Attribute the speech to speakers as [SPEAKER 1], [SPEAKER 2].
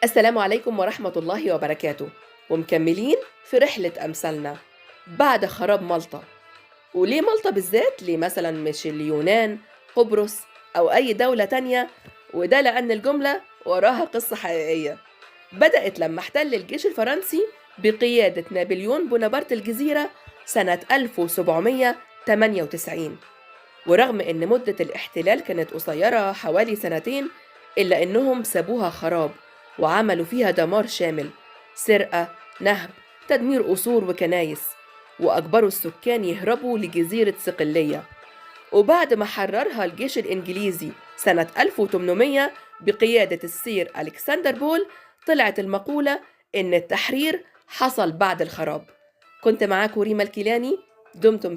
[SPEAKER 1] السلام عليكم ورحمة الله وبركاته. ومكملين في رحلة أمثالنا بعد خراب مالطا. وليه مالطا بالذات؟ ليه مثلا مش اليونان، قبرص، أو أي دولة تانية؟ وده لأن الجملة وراها قصة حقيقية. بدأت لما احتل الجيش الفرنسي بقيادة نابليون بونابرت الجزيرة سنة 1798. ورغم إن مدة الاحتلال كانت قصيرة حوالي سنتين، إلا إنهم سابوها خراب وعملوا فيها دمار شامل: سرقة، نهب، تدمير قصور وكنايس، وأجبروا السكان يهربوا لجزيرة صقلية. وبعد ما حررها الجيش الإنجليزي سنة 1800 بقيادة السير ألكسندر بول، طلعت المقولة إن التحرير حصل بعد الخراب. كنت معاكم ريما الكيلاني. دمتم